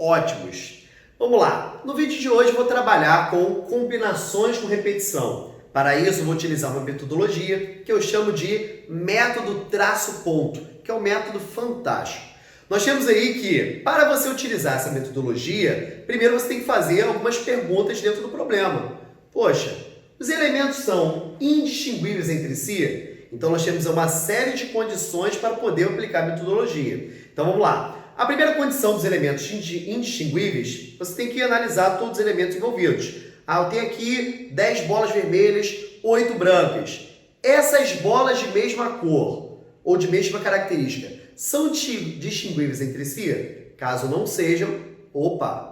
ótimos. Vamos lá, no vídeo de hoje eu vou trabalhar com combinações com repetição. Para isso eu vou utilizar uma metodologia que eu chamo de método traço-ponto, que é um método fantástico. Nós temos aí que, para você utilizar essa metodologia, primeiro você tem que fazer algumas perguntas dentro do problema. Poxa, os elementos são indistinguíveis entre si? Então nós temos uma série de condições para poder aplicar a metodologia. Então vamos lá. A primeira condição dos elementos indistinguíveis, você tem que analisar todos os elementos envolvidos. Eu tenho aqui 10 bolas vermelhas, 8 brancas. Essas bolas de mesma cor ou de mesma característica são distinguíveis entre si? Caso não sejam,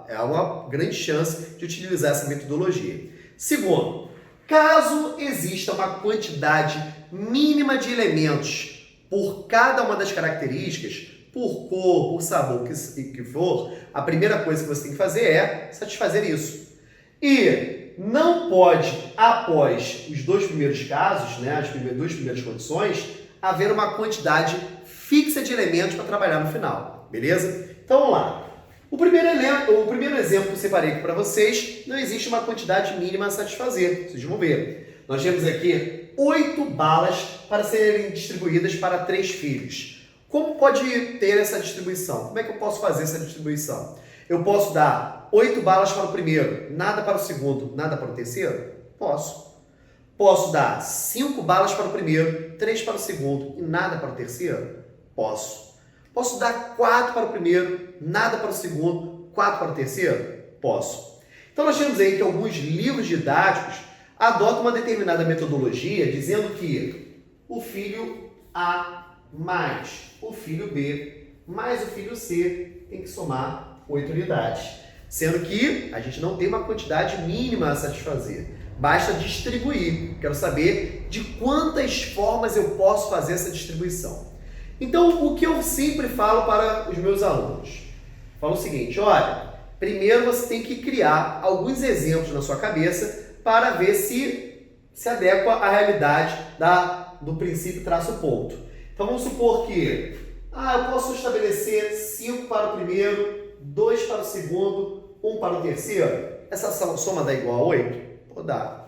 é uma grande chance de utilizar essa metodologia. Segundo, caso exista uma quantidade mínima de elementos por cada uma das características, por cor, por sabor, que for, a primeira coisa que você tem que fazer é satisfazer isso. E não pode, após os dois primeiros casos, as duas primeiras condições, haver uma quantidade fixa de elementos para trabalhar no final, beleza? Então vamos lá. O primeiro exemplo que eu separei aqui para vocês, não existe uma quantidade mínima a satisfazer, vocês vão ver. Nós temos aqui 8 balas para serem distribuídas para 3 filhos. Como pode ter essa distribuição? Como é que eu posso fazer essa distribuição? Eu posso dar 8 balas para o primeiro, nada para o segundo, nada para o terceiro? Posso. Posso dar 5 balas para o primeiro, 3 para o segundo e nada para o terceiro? Posso. Posso dar 4 para o primeiro, nada para o segundo, 4 para o terceiro? Posso. Então nós temos aí que alguns livros didáticos adotam uma determinada metodologia dizendo que o filho A mais o filho B mais o filho C tem que somar 8 unidades. Sendo que a gente não tem uma quantidade mínima a satisfazer. Basta distribuir. Quero saber de quantas formas eu posso fazer essa distribuição. Então, o que eu sempre falo para os meus alunos? Falo o seguinte, olha, primeiro você tem que criar alguns exemplos na sua cabeça para ver se adequa à realidade do princípio traço-ponto. Então, vamos supor que eu posso estabelecer 5 para o primeiro, 2 para o segundo, 1 para o terceiro. Essa soma dá igual a 8? Pô, dá.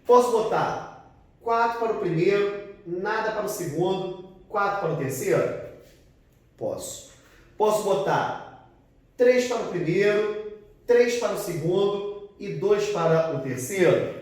Posso botar 4 para o primeiro, nada para o segundo, 4 para o terceiro? Posso. Posso botar 3 para o primeiro, 3 para o segundo e 2 para o terceiro?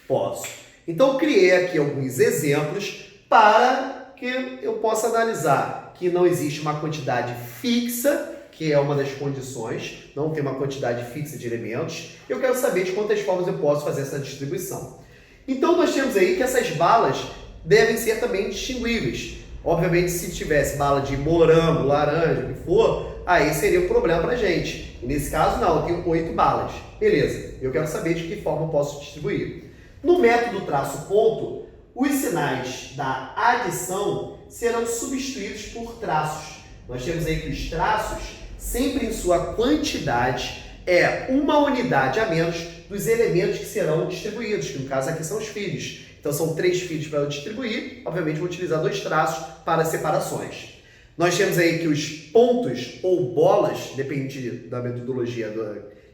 Posso. Então, eu criei aqui alguns exemplos para que eu possa analisar que não existe uma quantidade fixa, que é uma das condições, não tem uma quantidade fixa de elementos. Eu quero saber de quantas formas eu posso fazer essa distribuição. Então, nós temos aí que essas balas devem ser também distinguíveis. Obviamente, se tivesse bala de morango, laranja, o que for, aí seria um problema para a gente. E nesse caso, não, eu tenho 8 balas. Beleza, eu quero saber de que forma eu posso distribuir. No método traço-ponto, os sinais da adição serão substituídos por traços. Nós temos aí que os traços, sempre em sua quantidade, é uma unidade a menos dos elementos que serão distribuídos, que no caso aqui são os filhos. Então são 3 filhos para eu distribuir, obviamente vou utilizar 2 traços para separações. Nós temos aí que os pontos ou bolas, depende da metodologia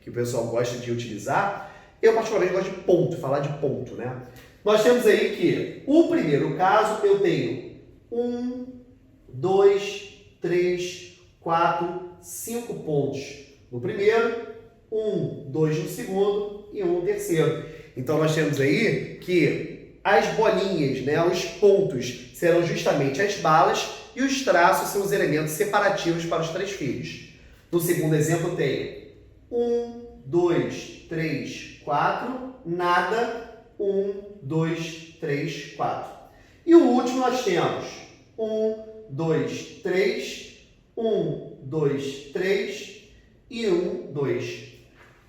que o pessoal gosta de utilizar, eu particularmente gosto de ponto, falar de ponto, né? Nós temos aí que o primeiro caso eu tenho 1, 2, 3, 4, 5 pontos no primeiro, 1, 2 no segundo e 1 no terceiro. Então nós temos aí que as bolinhas, os pontos, serão justamente as balas e os traços são os elementos separativos para os 3 filhos. No segundo exemplo eu tenho 1, 2, 3, 4, nada, 1, 2, 3, 4. E o último nós temos 1, 2, 3, 1, 2, 3 e 1, 2.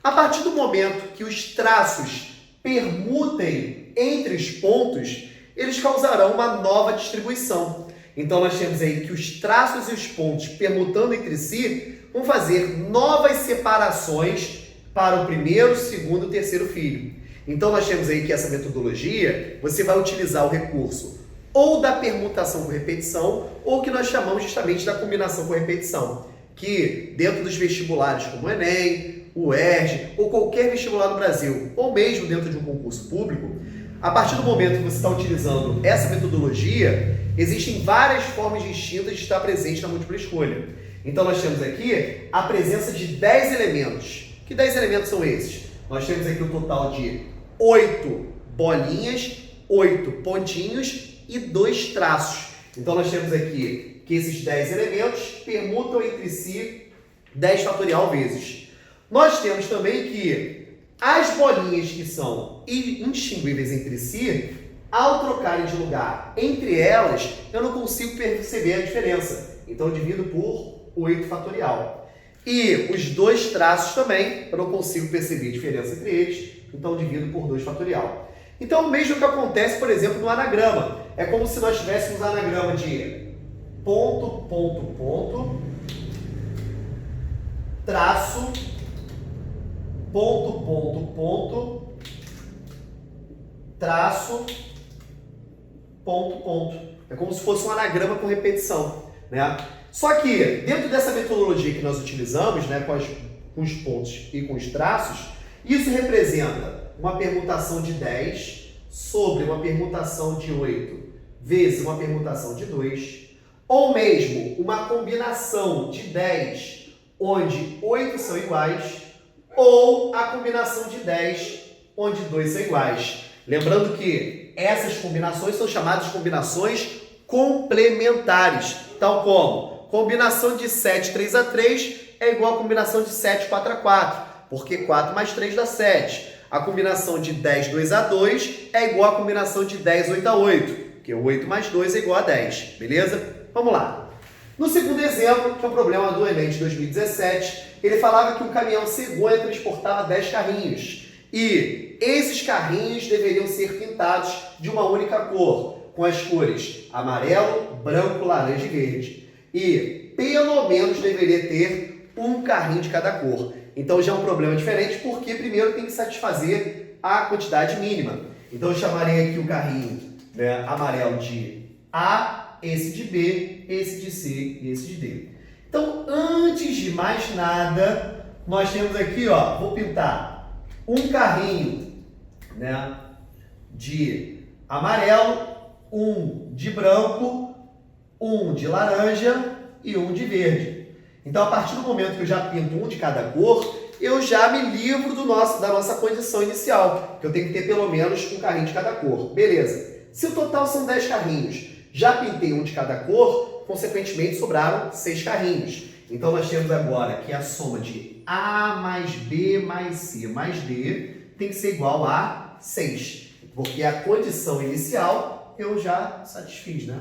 A partir do momento que os traços permutem entre os pontos, eles causarão uma nova distribuição. Então nós temos aí que os traços e os pontos permutando entre si vão fazer novas separações para o primeiro, segundo e terceiro filho. Então nós temos aí que essa metodologia, você vai utilizar o recurso ou da permutação com repetição, ou que nós chamamos justamente da combinação com repetição. que dentro dos vestibulares como o Enem, o UERJ ou qualquer vestibular no Brasil, ou mesmo dentro de um concurso público, a partir do momento que você está utilizando essa metodologia, existem várias formas distintas de estar presente na múltipla escolha. Então nós temos aqui a presença de 10 elementos. Que 10 elementos são esses? Nós temos aqui um total de 8 bolinhas, 8 pontinhos e 2 traços. Então nós temos aqui que esses 10 elementos permutam entre si 10 fatorial vezes. Nós temos também que as bolinhas que são indistinguíveis entre si, ao trocarem de lugar entre elas, eu não consigo perceber a diferença. Então eu divido por 8 fatorial. E os 2 traços também, eu não consigo perceber a diferença entre eles, então eu divido por 2 fatorial. Então o mesmo que acontece, por exemplo, no anagrama. É como se nós tivéssemos um anagrama de ponto, ponto, ponto, traço, ponto, ponto, ponto, traço, ponto, ponto. É como se fosse um anagrama com repetição, né? Só que, dentro dessa metodologia que nós utilizamos, né, com os pontos e com os traços, isso representa uma permutação de 10 sobre uma permutação de 8 vezes uma permutação de 2, ou mesmo uma combinação de 10 onde 8 são iguais, ou a combinação de 10 onde 2 são iguais. Lembrando que essas combinações são chamadas de combinações complementares, tal como combinação de 7, 3 a 3 é igual a combinação de 7, 4 a 4, porque 4 mais 3 dá 7. A combinação de 10, 2 a 2 é igual a combinação de 10, 8 a 8, porque 8 mais 2 é igual a 10, beleza? Vamos lá. No segundo exemplo, que é um problema do Enem de 2017, ele falava que um caminhão cegonha transportava 10 carrinhos e esses carrinhos deveriam ser pintados de uma única cor, com as cores amarelo, branco, laranja e verde. E pelo menos deveria ter um carrinho de cada cor. Então já é um problema diferente, porque primeiro tem que satisfazer a quantidade mínima. Então eu chamarei aqui o carrinho, né, amarelo de A, esse de B, esse de C e esse de D. Então, antes de mais nada, nós temos aqui, ó, vou pintar um carrinho, né, de amarelo, um de branco, um de laranja e um de verde. Então, a partir do momento que eu já pinto um de cada cor, eu já me livro da nossa condição inicial, que eu tenho que ter pelo menos um carrinho de cada cor. Beleza. Se o total são 10 carrinhos, já pintei um de cada cor, consequentemente sobraram 6 carrinhos. Então, nós temos agora que a soma de A mais B mais C mais D tem que ser igual a 6, porque a condição inicial eu já satisfiz, né?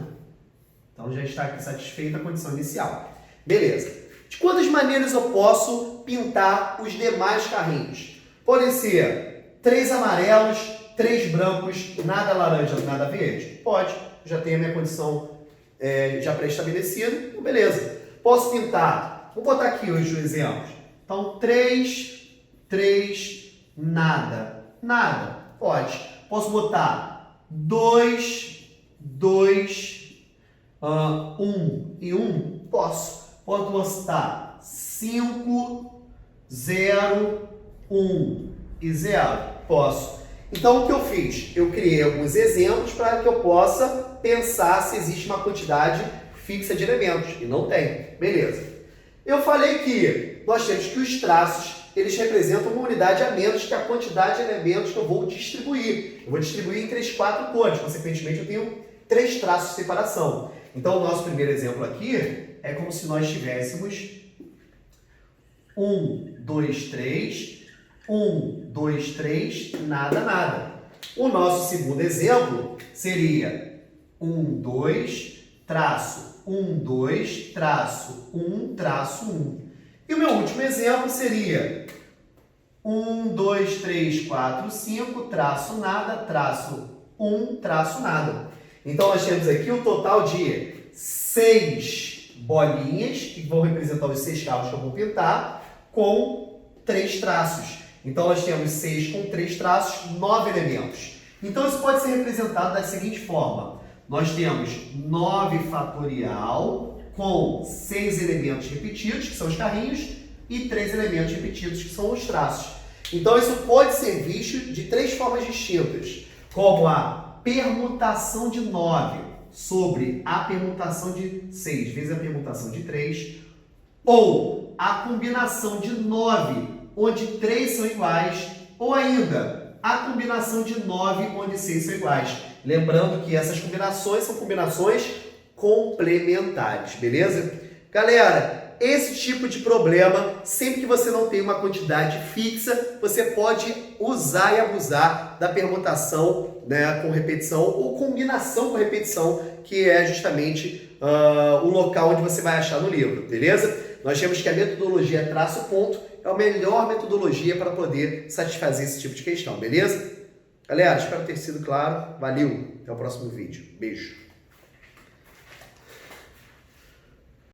Então, já está aqui satisfeita a condição inicial. Beleza. De quantas maneiras eu posso pintar os demais carrinhos? Podem ser 3 amarelos, 3 brancos, nada laranja, nada verde? Pode. Já tenho a minha condição já pré-estabelecida. Então, beleza. Posso pintar, vou botar aqui os exemplos. Então, 3, 3, nada. Nada. Pode. Posso botar 2, 2, 1 e 1? Posso. Posso botar 5, 0, 1 e 0? Posso. Então, o que eu fiz? Eu criei alguns exemplos para que eu possa pensar se existe uma quantidade fixa de elementos. E não tem. Beleza. Eu falei que nós temos que os traços, eles representam uma unidade a menos que a quantidade de elementos que eu vou distribuir. Eu vou distribuir em 3, 4 cores. Consequentemente, eu tenho 3 traços de separação. Então, o nosso primeiro exemplo aqui é como se nós tivéssemos 1, 2, 3, 1, 2, 3, nada, nada. O nosso segundo exemplo seria 1, 2, traço, 1, 2, traço, 1, traço, 1. E o meu último exemplo seria 1, 2, 3, 4, 5, traço, nada, traço, 1, traço, nada. Então, nós temos aqui o total de 6 bolinhas, que vão representar os 6 carros que eu vou pintar, com 3 traços. Então, nós temos 6 com 3 traços, 9 elementos. Então, isso pode ser representado da seguinte forma. Nós temos 9 fatorial com 6 elementos repetidos, que são os carrinhos, e 3 elementos repetidos, que são os traços. Então, isso pode ser visto de 3 formas distintas, como a permutação de 9 sobre a permutação de 6 vezes a permutação de 3, ou a combinação de 9, onde 3 são iguais, ou ainda a combinação de 9, onde 6 são iguais. Lembrando que essas combinações são combinações complementares, beleza? Galera, esse tipo de problema, sempre que você não tem uma quantidade fixa, você pode usar e abusar da permutação, né, com repetição ou combinação com repetição, que é justamente o local onde você vai achar no livro, beleza? Nós temos que a metodologia traço-ponto é a melhor metodologia para poder satisfazer esse tipo de questão, beleza? Galera, espero ter sido claro. Valeu, até o próximo vídeo. Beijo.